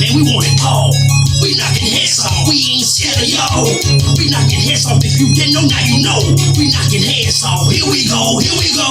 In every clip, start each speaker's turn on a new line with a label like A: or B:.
A: and we want it all. We knocking heads off, we ain't scared of y'all. We knocking heads off, if you didn't know, now you know. We knocking heads off, here we go, here we go.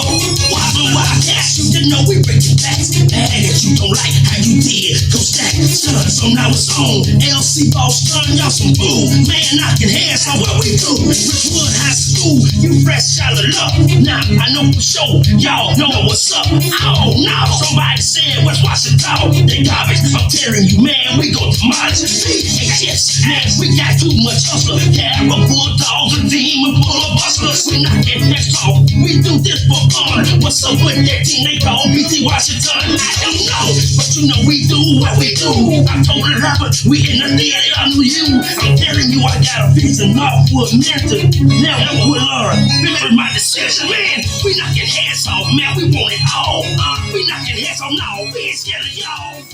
A: Wild cats, you didn't know we breaking backs. Bad that you don't like how you did, go stack. Son, so now it's on. LC boss, son, y'all some boo. Man, knocking heads off, what we do? Richwood High School, you fresh out of luck. Nah, I know for sure, y'all know what's up. Oh, no, somebody said, West Washington, they garbage. I'm telling you, man, we go demolish. Yes, man, we got too much hustle. Yeah, we're bulldogs, a demon, full of bustlers. We knocking heads off, we do this for fun. What's up with that team they call BT Washington? I don't know, but you know we do what we do. I told the rapper, we in the theater, I knew you. I'm telling you, I got a piece of mouth for a mentor. Now I'm with Laura, remember my decision, man. We knocking heads off, man, we want it all. We knocking heads off now, we ain't scared of y'all.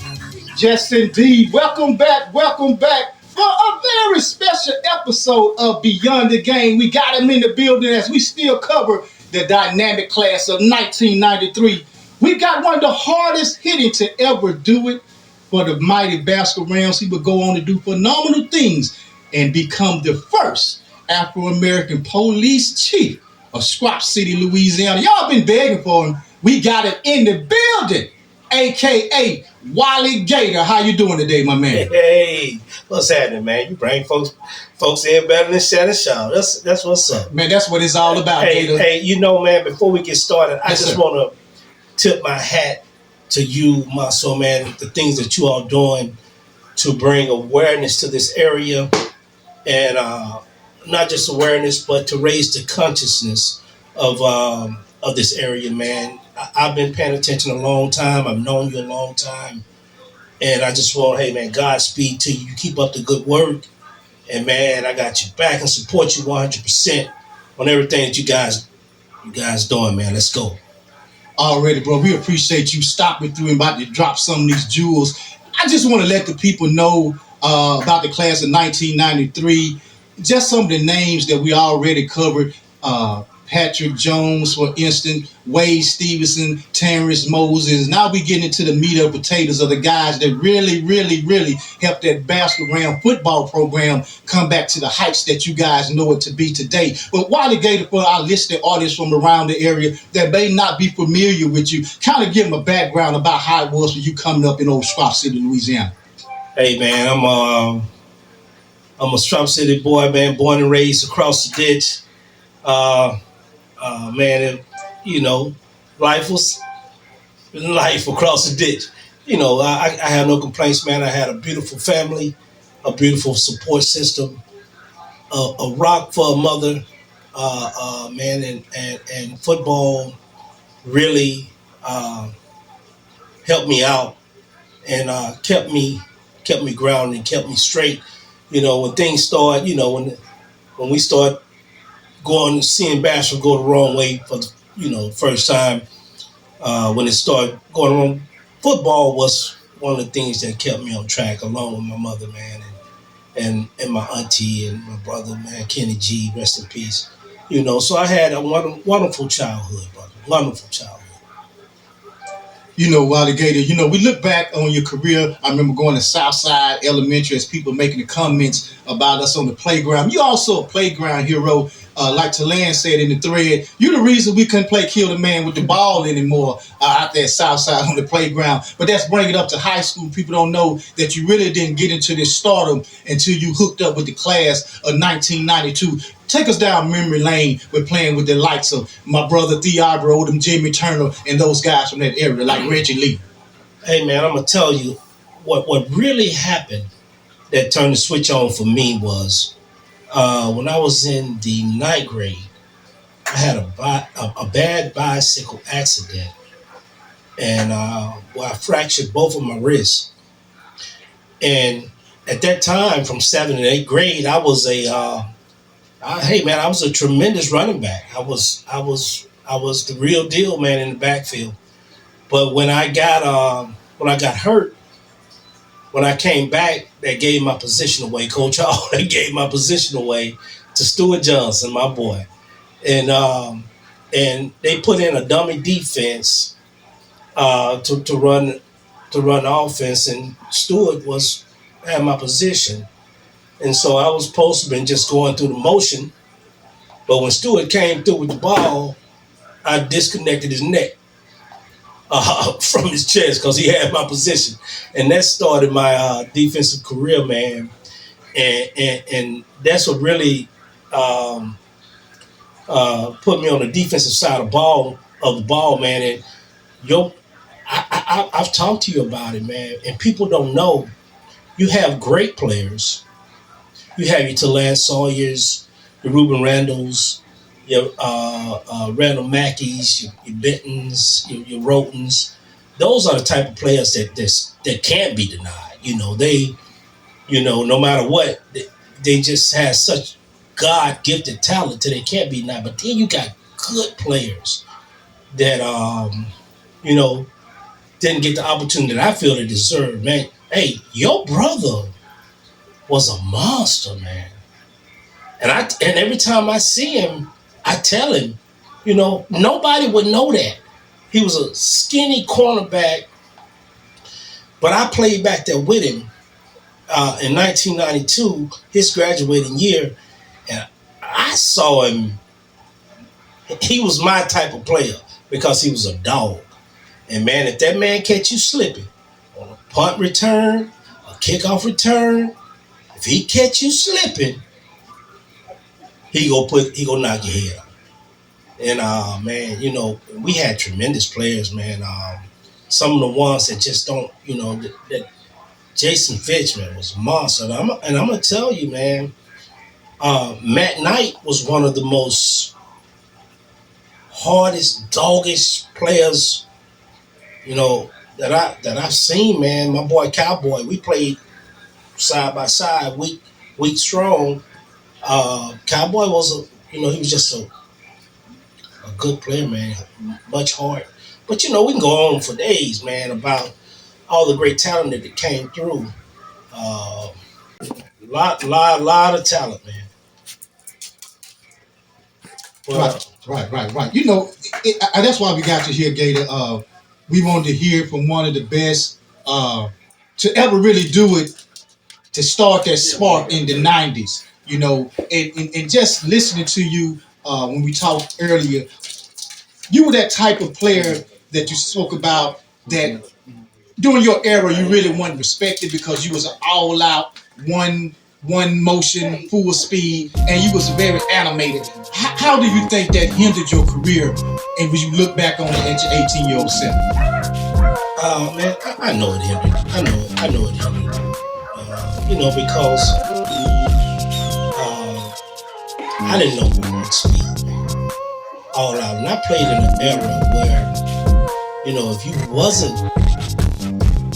B: Yes, indeed. Welcome back for a very special episode of Beyond the Game. We got him in the building as we still cover the dynamic class of 1993. We got one of the hardest hitting to ever do it for the mighty Bastrop Rams. He would go on to do phenomenal things and become the first Afro-American police chief of Scrap City, Louisiana. Y'all been begging for him. We got him in the building, a.k.a. Wally Gator. How you doing today, my man?
C: Hey, what's happening, man? You bring folks in better than Shannon Shaw. That's what's up.
B: Man, that's what it's all about, Gator.
C: Hey, you know, man, before we get started, I
B: Yes,
C: just
B: sir.
C: want to tip my hat to you, my soul, man, the things that you are doing to bring awareness to this area, and not just awareness, but to raise the consciousness of this area, man. I've been paying attention a long time. I've known you a long time. And I just want, hey, man, Godspeed to you. You keep up the good work. And, man, I got you back and support you 100% on everything that you guys doing, man. Let's go.
B: Already, bro. We appreciate you stopping through and about to drop some of these jewels. I just want to let the people know about the class of 1993. Just some of the names that we already covered. Patrick Jones, for instance, Wade Stevenson, Terrence Moses. Now we getting into the meat and potatoes of the guys that really, really, really helped that Bastrop Ram football program come back to the heights that you guys know it to be today. But Wally Gator, for our listening audience from around the area that may not be familiar with you, kind of give them a background about how it was for you coming up in old Scrap City, Louisiana.
C: Hey, man, I'm a Strop City boy, man, born and raised across the ditch. Man, you know, life was life across the ditch. You know, I have no complaints, man. I had a beautiful family, a beautiful support system, a rock for a mother, man, and football really helped me out and kept me grounded and kept me straight. You know, when things start, you know, when we start seeing Bastrop go the wrong way for the first time, when it started going wrong, football was one of the things that kept me on track, along with my mother, man, and my auntie and my brother, man, Kenny G, rest in peace. You know, so I had a wonderful childhood, brother, wonderful childhood.
B: You know, Wally Gator, you know, we look back on your career. I remember going to Southside Elementary as people making the comments about us on the playground. You also a playground hero. Like Talan said in the thread, you're the reason we couldn't play Kill the Man with the ball anymore out there at Southside on the playground. But that's bringing it up to high school. People don't know that you really didn't get into this stardom until you hooked up with the class of 1992. Take us down memory lane with playing with the likes of my brother Theodore Odom, Jimmy Turner, and those guys from that area, like Reggie Lee.
C: Hey, man, I'm going to tell you what really happened that turned the switch on for me was when I was in the ninth grade. I had a bad bicycle accident, and I fractured both of my wrists. And at that time, from 7th and 8th grade, I was I was a tremendous running back. I was the real deal, man, in the backfield. But when I got hurt, when I came back, they gave my position away. Coach Hall, they gave my position away to Stuart Johnson, my boy, and they put in a dummy defense to run the offense, and Stuart was had my position, and so I was supposed to been just going through the motion. But when Stewart came through with the ball, I disconnected his neck from his chest because he had my position, and that started my defensive career, man. And that's what really um, put me on the defensive side of the ball, man. And yo, I've talked to you about it, man. And people don't know you have great players. You have your Talance Sawyers, your Ruben Randalls, your Randall Mackeys, your Bentons, your Rotons. Those are the type of players that can't be denied. No matter what, they just have such God gifted talent that they can't be denied. But then you got good players that you know didn't get the opportunity that I feel they deserve, man. Hey, your brother was a monster, man. And every time I see him, I tell him, nobody would know that. He was a skinny cornerback, but I played back there with him in 1992, his graduating year, and I saw him. He was my type of player because he was a dog. And man, if that man catch you slipping on a punt return, a kickoff return, if he catch you slipping, he gonna knock your head off. And man, we had tremendous players, man. Some of the ones that just don't, that Jason Fitchman was a monster. And I'm gonna tell you, man, Matt Knight was one of the most hardest, doggish players, that I've seen, man. My boy Cowboy, we played side by side, week strong. Cowboy he was just a good player, man. Much heart. But we can go on for days, man, about all the great talent that came through. Lot of talent, man. Well,
B: Right. That's why we got you here, Gator. We wanted to hear from one of the best to ever really do it, to start that spark in the 90s, and just listening to you when we talked earlier, you were that type of player that you spoke about that during your era you really weren't respected because you was an all out one motion full speed and you was very animated. How do you think that hindered your career, and when you look back on it at your 18-year-old self?
C: Man, I know it hindered. I know it hindered. Because I didn't know my own speed, man. All out. And I played in an era where, if you wasn't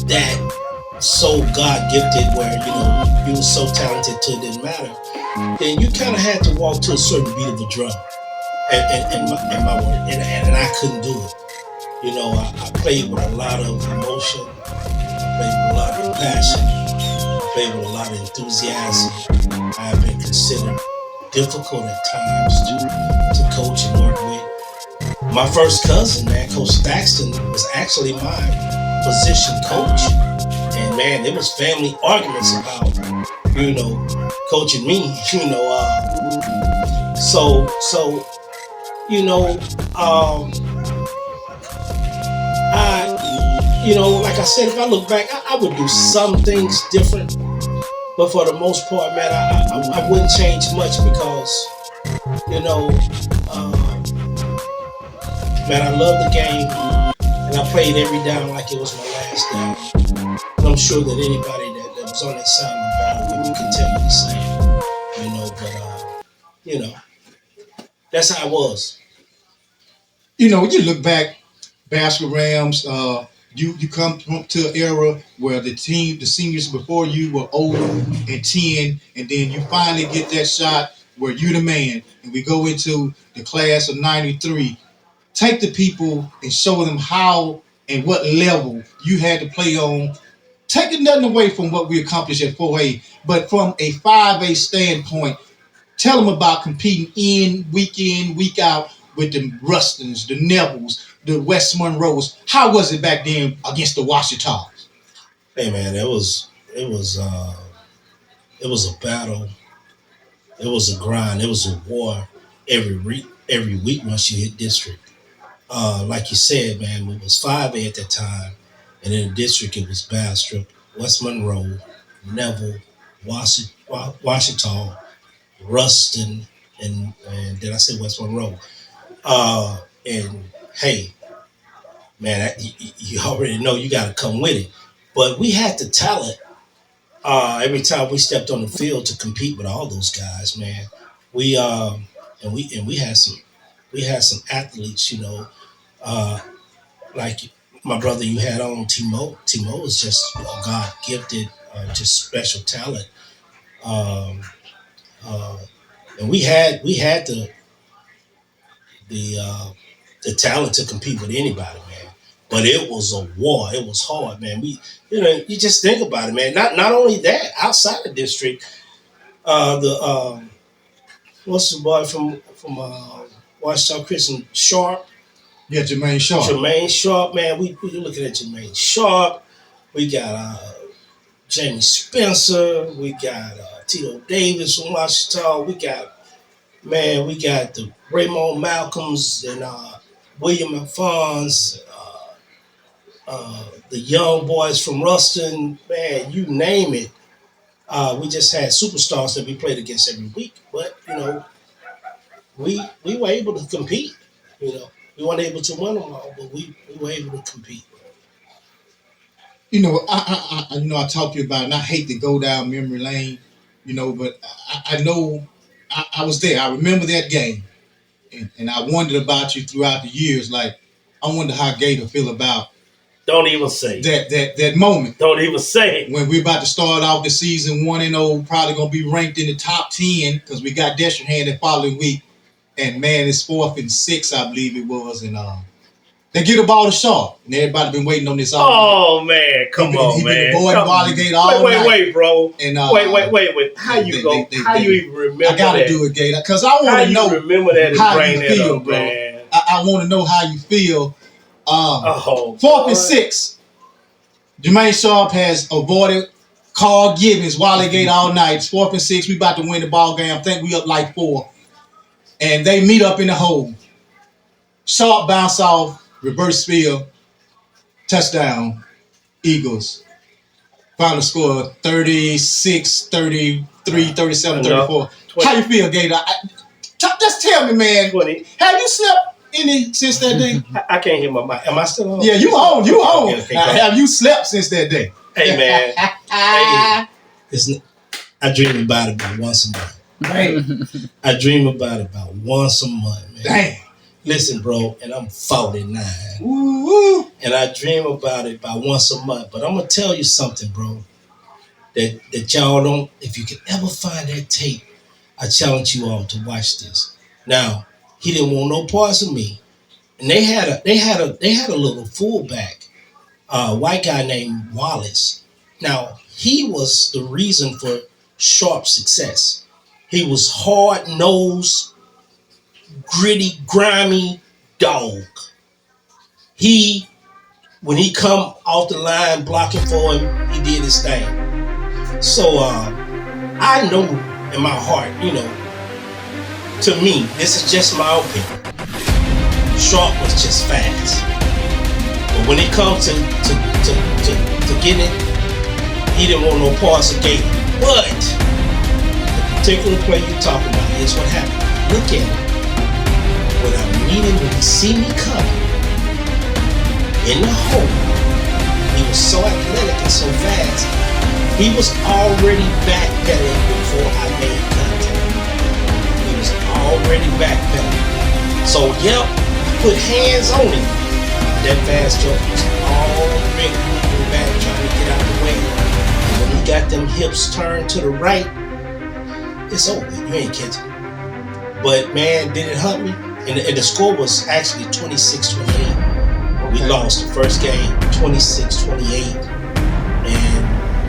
C: that so God gifted where, you were so talented till it didn't matter, then you kind of had to walk to a certain beat of a drum. And I couldn't do it. I played with a lot of emotion, I played with a lot of passion, I played with a lot of enthusiasm. I have been considered difficult at times to coach and work with. My first cousin, man, Coach Staxton, was actually my position coach. And man, there was family arguments about, coaching me, like I said, if I look back, I would do some things different. But for the most part, man, I wouldn't change much because, man, I love the game and I played every down like it was my last down. And I'm sure that anybody that was on that side of the ball with me can tell you the same, that's how it was.
B: When you look back, Bastrop Rams, you come to an era where the seniors before you were 0-10, and then you finally get that shot where you're the man, and we go into the class of 93. Take the people and show them how and what level you had to play on. Taking nothing away from what we accomplished at 4A, but from a 5A standpoint, tell them about competing week in, week out with the Rustons, the Nevilles, the West Monroes. How was it back then against the Washitans?
C: Hey man, it was It was a battle. It was a grind. It was a war every week once you hit district. Like you said, man, it was 5A at that time, and in the district it was Bastrop, West Monroe, Neville, Washington, Ruston, and did I say West Monroe? And hey, man, you already know you got to come with it. But we had the talent every time we stepped on the field to compete with all those guys, man. We and we had some athletes, you know, uh, like my brother you had on Timo. Timo was just God gifted, just special talent. Um, uh, and we had the uh, the talent to compete with anybody, man. But it was a war. It was hard, man. You just think about it, man. Not only that, outside the district, the what's the boy from Washington Christian Sharp,
B: Yeah, Jermaine Shaw.
C: Jermaine Sharp, man. We looking at Jermaine Sharp. We got Jamie Spencer. We got Tito Davis from Washington. We got the Raymond Malcolms and William Alphonse, the young boys from Ruston, man, you name it. We just had superstars that we played against every week, but we were able to compete. We weren't able to win them all, but we were able to compete.
B: I talked to you about it, and I hate to go down memory lane, but I know I was there. I remember that game, and I wondered about you throughout the years. Like, I wonder how Gator feel about
C: Don't even say
B: that moment.
C: Don't even say it.
B: When we're about to start off the season 1-0, probably gonna be ranked in the top 10 because we got Destrehan the following week, and man, it's 4th and 6, I believe it was, and they get the ball to Shaw, and everybody been waiting on this all
C: night. Man, come on,
B: he
C: man.
B: He been avoiding Gator all night.
C: Wait, bro.
B: And
C: wait. How you even remember that?
B: I gotta do it, Gator, because I want to know
C: remember that
B: how you feel,
C: up,
B: bro.
C: Man.
B: I want to know how you feel. 4th and 6. Jermaine Sharp has avoided Carl Gibbons, Wally Gate all night. It's 4th and 6. We about to win the ball game. I think we up like 4. And they meet up in the hole. Sharp bounce off, reverse field, touchdown, Eagles. Final score 36, 33, 37, 34. How you feel, Gator? Just tell me, man.
C: 20.
B: Have you slept any since that day?
C: I can't hear my mic. Am I still on?
B: Yeah, you on.
C: Okay,
B: have you slept since that day?
C: Hey, man. I dream about it about once a month.
B: Damn.
C: I dream about it about once a month, man.
B: Damn.
C: Listen, bro, and I'm 49.
B: Woo-woo.
C: And I dream about it about once a month. But I'm going to tell you something, bro, that y'all don't, if you can ever find that tape, I challenge you all to watch this. Now, he didn't want no parts of me. And they had a little fullback, white guy named Wallace. Now, he was the reason for Sharp's success. He was hard-nosed, gritty, grimy dog. When he come off the line blocking for him, he did his thing. So I know in my heart, to me, this is just my opinion. Sharp was just fast. But when it comes to getting it, he didn't want no parts of Gator. But the particular play you're talking about is what happened. Look at it. When he see me coming in the hole, he was so athletic and so fast, he was already backpedaling before I made contact. He was already backpedaling. So, yep, I put hands on him. That fast joke was already moving back, trying to get out the way. And when he got them hips turned to the right, it's over. You ain't catching it. But, man, did it hurt me? And the score was actually 26-28. We lost the first game 26-28. And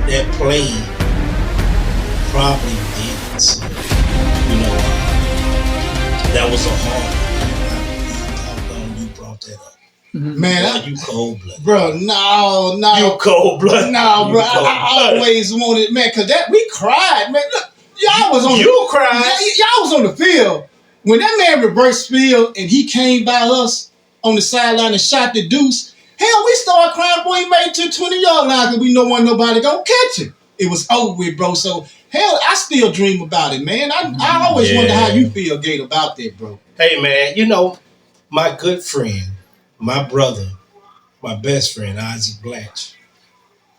C: that play probably did. So, that was a hard one. I'm glad you brought that up.
B: Man,
C: you cold blooded.
B: bro, no.
C: You cold blooded.
B: No, bro. I always wanted, man, because we cried, man. Look, y'all was on
C: You cried.
B: Y'all was on the field. When that man reversed field and he came by us on the sideline and shot the deuce, hell, we started crying before he made it to the 20-yard line because we know wasn't nobody gonna catch it. It was over with, bro. So, hell, I still dream about it, man. I always wonder how you feel, Gate, about that, bro.
C: Hey, man, my good friend, my brother, my best friend, Isaac Blatch,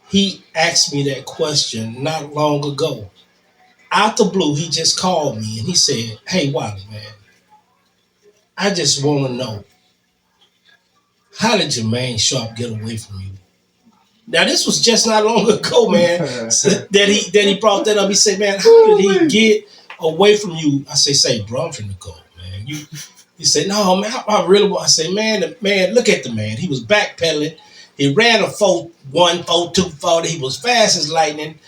C: he asked me that question not long ago. Out the blue, he just called me and he said, "Hey, Wally, man, I just want to know, how did Jermaine Sharp get away from you?" Now, this was just not long ago, man, that he brought that up. He said, "Man, how did he get away from you?" I say, bro, I'm finna go, man. He said, "No, man, I really want." I say, man, look at the man. He was backpedaling. He ran a 4.1, 4.2 40. He was fast as lightning.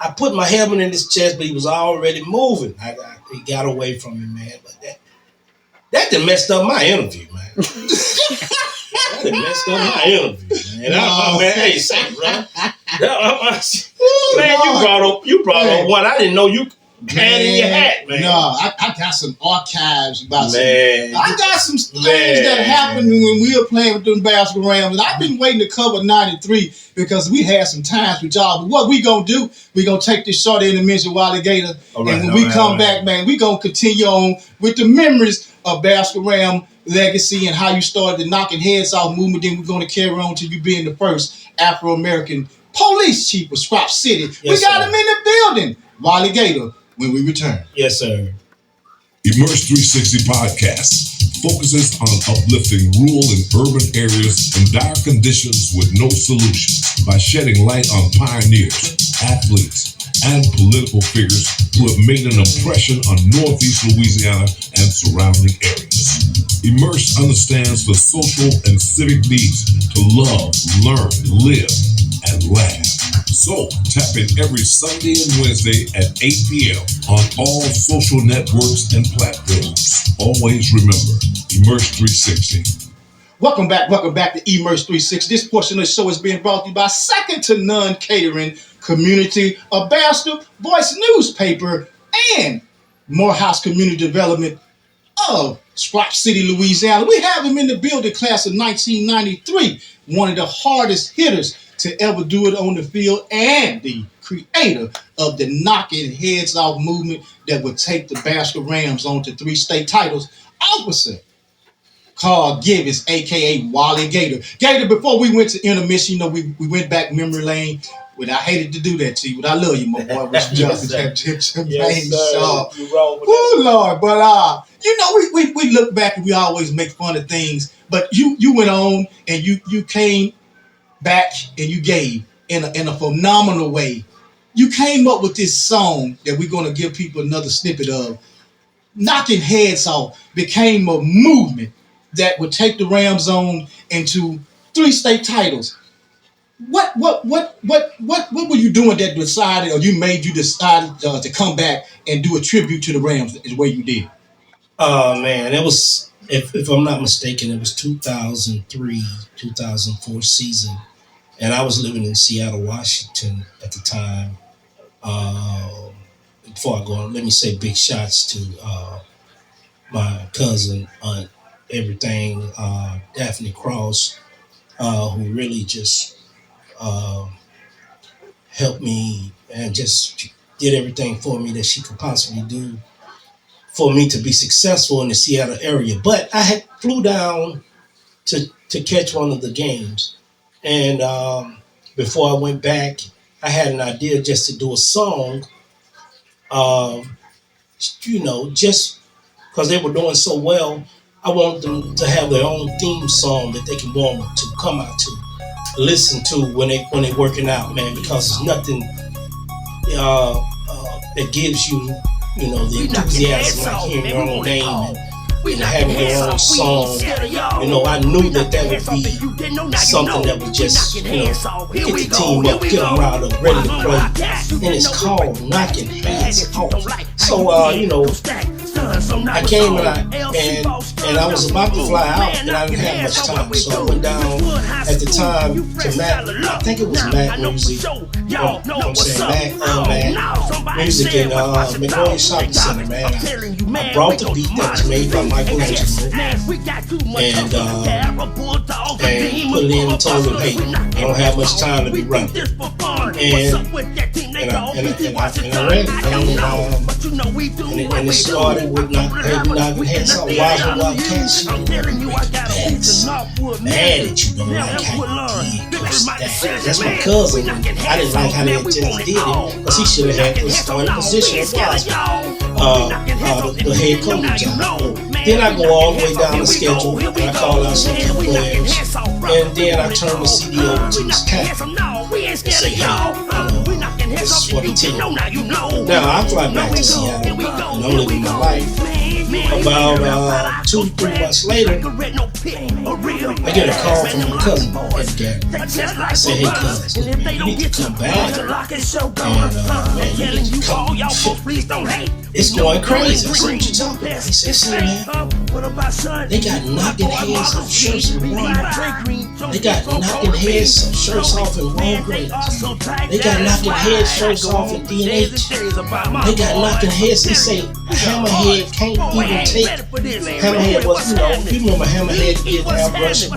C: I put my helmet in his chest, but he was already moving. He got away from me, man. But that done messed up my interview, man. That done messed up my interview, man. Man, hey, say, bro. Man, you brought up one. I didn't know you had in your hat, man.
B: No, I got some archives about
C: man.
B: I got some things that happened when we were playing with them basketball Rams, and I've been waiting to cover 93 because we had some times with y'all. But what we gonna do? We gonna take this short intermission while Gator, and when we come back, man, we gonna continue on with the memories of basketball Ram legacy and how you started the knocking heads off movement. Then we're gonna carry on to you being the first Afro-American police chief of Bastrop City. Yes, we got him in the building. Wally Gator, when we return.
C: Yes, sir.
D: Immerse 360 Podcast focuses on uplifting rural and urban areas in dire conditions with no solution by shedding light on pioneers, athletes, and political figures who have made an impression on Northeast Louisiana and surrounding areas. Immerse understands the social and civic needs to love, learn, live, and laugh. So, tap in every Sunday and Wednesday at 8 p.m. on all social networks and platforms. Always remember, Immerse 360.
B: Welcome back to Immerse 360. This portion of the show is being brought to you by Second to None Catering, Community, a Bastrop Voice newspaper, and Morehouse Community Development of Bastrop City, Louisiana. We have him in the building, class of 1993, one of the hardest hitters to ever do it on the field, and the creator of the knocking heads off movement that would take the Bastrop Rams on to 3 state titles. Officer Carl Givens, aka Wally Gator. Gator, before we went to intermission, we went back memory lane. But I hated to do that to you, but I love you, my boy. Oh Lord, but we look back and we always make fun of things. But you went on and you came back and you gave in a phenomenal way. You came up with this song that we're gonna give people another snippet of. Knocking Heads Off became a movement that would take the Rams on into 3 state titles. What were you doing that decided, or you decided to come back and do a tribute to the Rams the way you did?
C: Man, it was, if I'm not mistaken, it was 2003, 2004 season. And I was living in Seattle, Washington at the time. Before I go on, let me say big shots to my cousin, aunt, everything, Daphne Cross, who really just helped me and just did everything for me that she could possibly do for me to be successful in the Seattle area. But I had flew down to catch one of the games. And before I went back, I had an idea just to do a song, just because they were doing so well. I wanted them to have their own theme song that they can want to come out to, listen to when they working out, man, because there's nothing that gives you, the enthusiasm like hearing your own name and having your own song. I knew that would be something that would just, get the team up, get them riled up, ready to play. And it's called Knocking Heads Off. So, I came and I was about to fly out, and I didn't have much time, so I went down at the time to Mac. I think it was Mac Music. I'm saying Mac Music in Morehouse Shopping Center, man. I brought the beat that was made by Michelangelo and put it in and told him, hey, I don't have much time to be running. And I read it, and it started with knocking heads off. Wild cats, mad at you, don't like how you did that. That's my cousin. I didn't like how they just did it, because he should have had this starting position as the head coach job. Then I go all the way down the schedule, and I call out some key players, and then I turn the CD over to this cat and say, hey, this is what the team. Now I fly back to Seattle, and I'm living my life. About 2-3 months later, I get a call from my cousin at the game. I say, hey cousin, you need to come back, and man, you need to come. It's going crazy. I said, what you talking about? He said, see man, they got knocking heads off shirts and wrong. They got knocking heads off shirts off in Walgreens. They got knocking head shirts off in D&H. They got knocking heads. They say Hammerhead can't even take. Hammerhead was, you remember Hammerhead did airbrushing.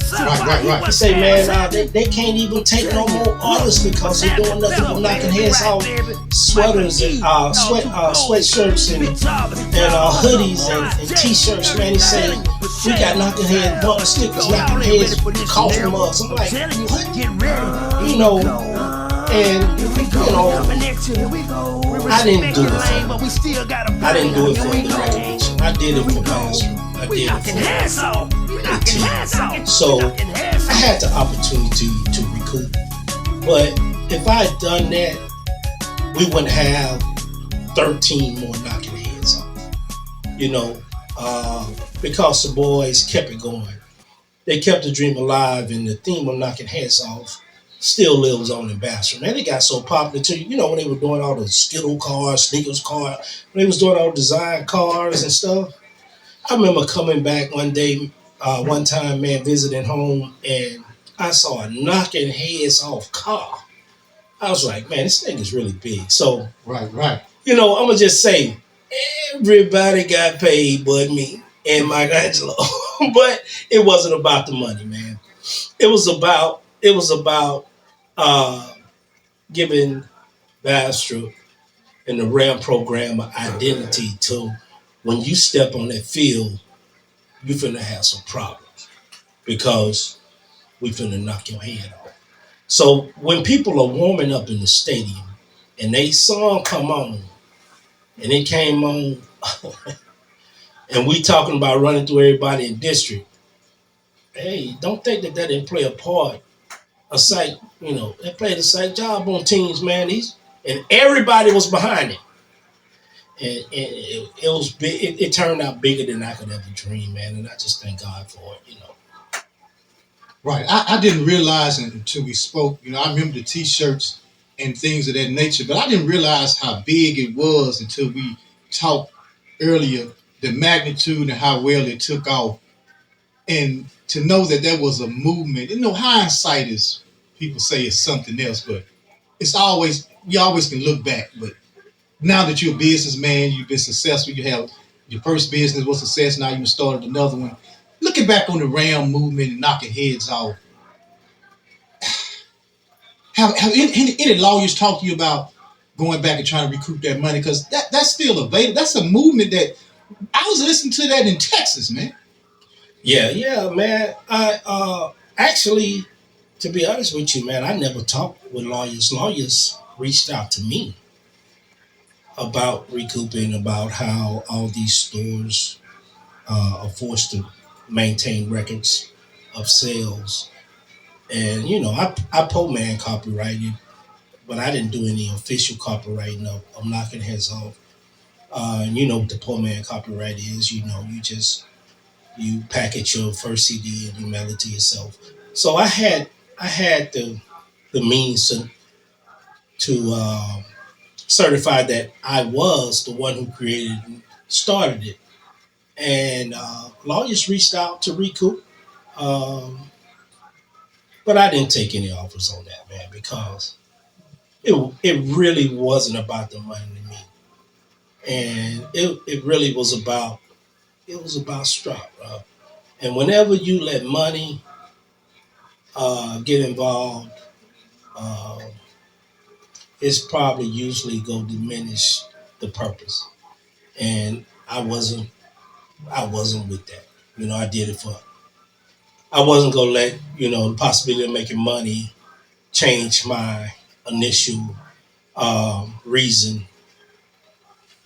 B: Right.
C: They say, man, they can't even take no more artists because they're doing nothing but knocking heads off sweaters and sweatshirts and hoodies and t-shirts. Man, he say we got knocking heads, bumper stickers, knocking heads, coffee mugs. I'm like, what? I didn't do it for the recognition. I did it for Bastrop. I did it for the team. So I had the opportunity to recoup. But if I had done that, we wouldn't have 13 more knocking heads off. Because the boys kept it going. They kept the dream alive, and the theme of knocking heads off still lives on in Bastrop. Man, it got so popular too. When they were doing all the Skittle cars, Sneakers cars, when they was doing all the design cars and stuff. I remember coming back one day, one time, man, visiting home, and I saw a knocking heads off car. I was like, man, this thing is really big. So,
B: right.
C: I'm gonna just say, everybody got paid but me and Michelangelo. But it wasn't about the money, man. It was about giving Bastrop and the RAM program an identity to when you step on that field, you finna have some problems because we finna knock your head off. So when people are warming up in the stadium and they song come on and it came on and we talking about running through everybody in district, hey, don't think that didn't play a part. They played a sight job on teams, man. And everybody was behind it. And it was big. It turned out bigger than I could ever dream, man. And I just thank God for it,
B: Right. I didn't realize until we spoke, I remember the t-shirts and things of that nature, but I didn't realize how big it was until we talked earlier, the magnitude and how well it took off. And to know that there was a movement, hindsight is, people say it's something else, but we always can look back. But now that you're a businessman, you've been successful, you have your first business was success, now you started another one. Looking back on the RAM movement and knocking heads off, have any lawyers talk to you about going back and trying to recoup that money? Because that's still available. That's a movement that I was listening to that in Texas, man.
C: Yeah, man. I actually, to be honest with you, man, I never talked with lawyers. Lawyers reached out to me about recouping, about how all these stores are forced to maintain records of sales. And, I po man copyrighted, but I didn't do any official copywriting of knocking heads off. And you know what the poor man copyright is. You package your first CD and you mail it to yourself. So I had the means to certify that I was the one who created and started it. and lawyers reached out to recoup. Um, but I didn't take any offers on that, man, because it really wasn't about the money to me, and it really was about Strop, bro. And whenever you let money get involved, um, it's probably usually going to diminish the purpose. And I wasn't with that. I did it for. I wasn't gonna let the possibility of making money change my initial reason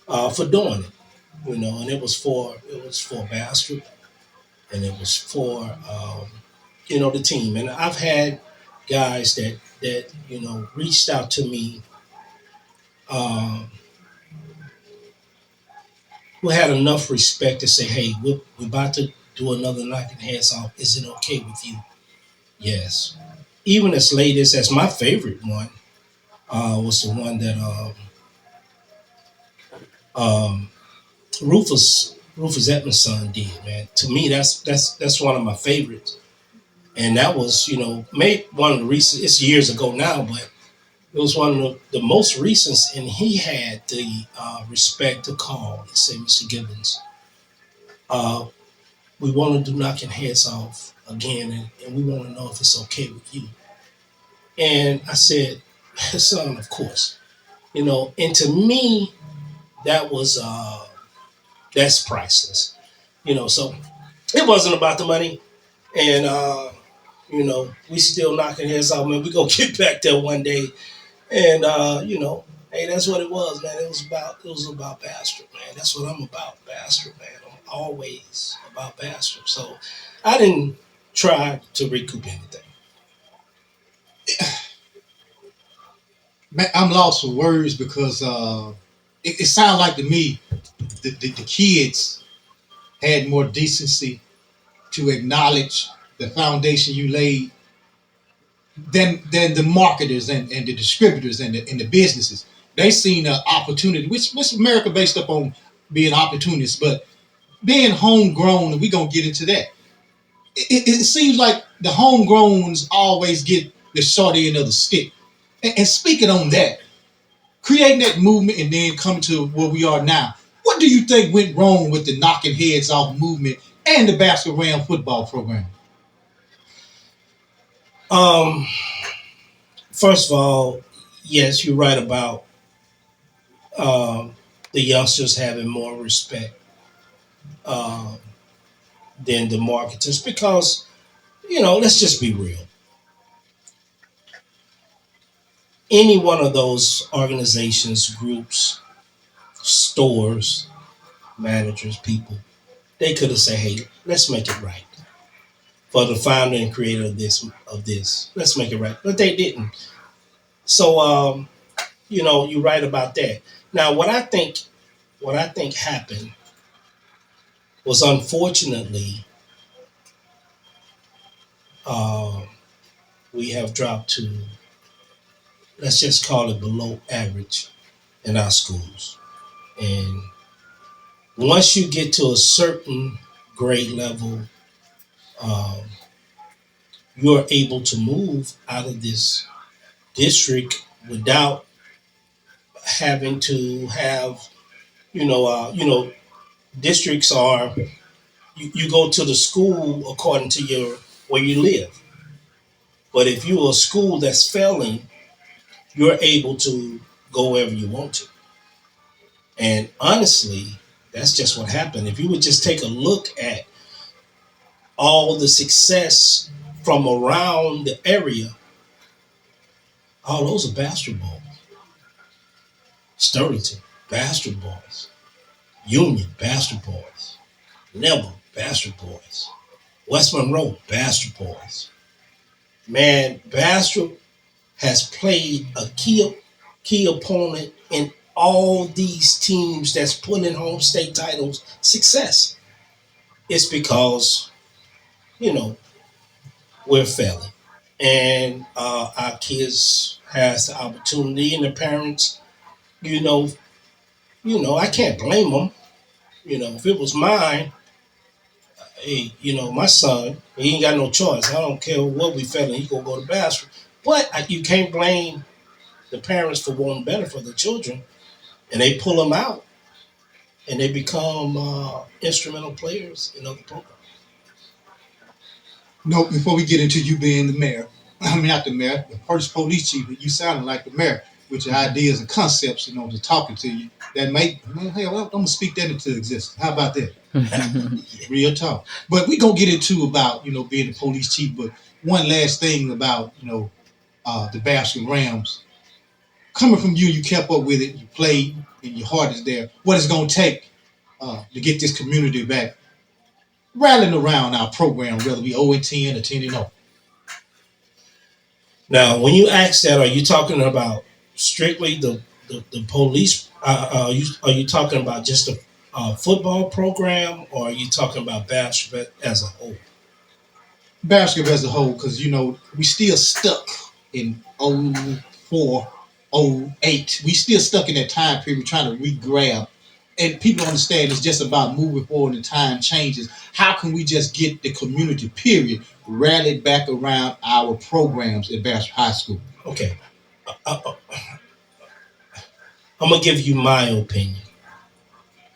C: for doing it. And it was for Bastrop, and it was for the team. And I've had guys that reached out to me um, who had enough respect to say, "Hey, we're about to do another knocking heads off. Is it okay with you?" Yes. Even as late as my favorite one was the one that um, Rufus Edmonds' son did. Man, to me, that's one of my favorites. And that was made one of the recent. It's years ago now, but it was one of the most recent. And he had the respect to call and say, "Mr. Gibbons, uh, we want to do knocking heads off again, and we want to know if it's okay with you." And I said, "Son, of course." And to me, that was that's priceless. So it wasn't about the money, and we still knocking heads off, man. We gonna get back there one day, and hey, that's what it was, man. It was about Bastrop, man. That's what I'm about, Bastrop, man. I'm always about Bastrop. So I didn't try to recoup anything.
B: Man, I'm lost for words because it sounds like to me the kids had more decency to acknowledge the foundation you laid than the marketers and the distributors and the businesses. They seen an opportunity, which America based up on being opportunists, but being homegrown, and we're gonna get into that. It seems like the homegrowns always get the short end of the stick. And speaking on that, creating that movement and then coming to where we are now. What do you think went wrong with the knocking heads off movement and the basketball Ram football program?
C: Um, First of all, yes, you're right about um, the youngsters having more respect um, than the marketers because let's just be real. Any one of those organizations, groups, stores, managers, people, they could have said, "Hey, let's make it right." For the founder and creator of this, let's make it right. But they didn't. So you're right about that. Now, what I think happened was unfortunately uh, we have dropped to, let's just call it, below average in our schools. And once you get to a certain grade level, um, you're able to move out of this district without having to have, districts are, you go to the school according to your where you live. But if you're a school that's failing, you're able to go wherever you want to. And honestly, that's just what happened. If you would just take a look at all the success from around the area, all those are basketball. Sterlington, basketballs. Union, basketballs. Neville, basketballs. West Monroe, basketballs. Man, Bastrop has played a key opponent in all these teams that's putting home state titles success. It's because, you know, we're failing. And our kids has the opportunity and the parents, you know, I can't blame them. If it was mine, hey, my son, he ain't got no choice. I don't care what we feeling. He gonna go to Bastrop. But you can't blame the parents for wanting better for the children, and they pull them out, and they become instrumental players in other programs.
B: No, before we get into you being the mayor, I mean not the mayor, the first police chief, you sounding like the mayor with your ideas and concepts, to talking to you. That may, hey, I'm gonna speak that into existence. How about that? Real talk. But we gonna get into about being the police chief. But one last thing about the Basket Rams. Coming from you, you kept up with it. You played, and your heart is there. What it's gonna take to get this community back rallying around our program, whether we 0-10 or 10-0.
C: Now, when you ask that, are you talking about strictly the police? Are you talking about just a football program, or are you talking about basketball as a whole?
B: Basketball as a whole, because we still stuck in 04, 08. We still stuck in that time period trying to re-grab. And people understand it's just about moving forward and time changes. How can we just get the community, period, rallied back around our programs at Bastrop High School?
C: Okay. I'm going to give you my opinion.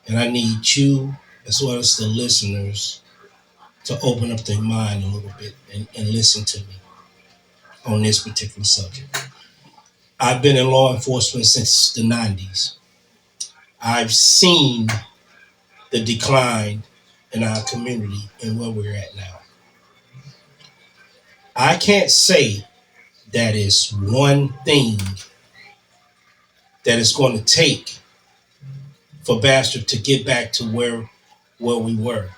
C: And I need you, as well as the listeners, to open up their mind a little bit and listen to me on this particular subject. I've been in law enforcement since the 90s. I've seen the decline in our community and where we're at now. I can't say that is one thing that it's going to take for Bastrop to get back to where we were.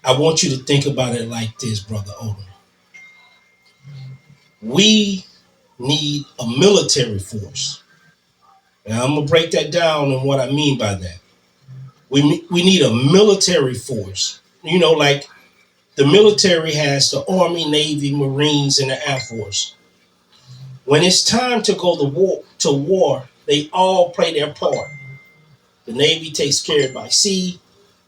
C: I want you to think about it like this, Brother Odom. We need a military force. And I'm going to break that down and what I mean by that. We need a military force. Like the military has the Army, Navy, Marines, and the Air Force. When it's time to go to war, they all play their part. The Navy takes care of by sea,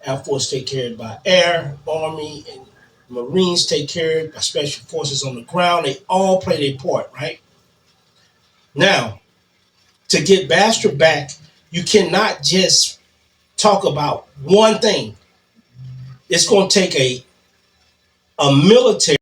C: Air Force take care of by air, Army and Marines take care of by special forces on the ground. They all play their part, right? Now, to get Bastrop back, you cannot just talk about one thing. It's going to take a military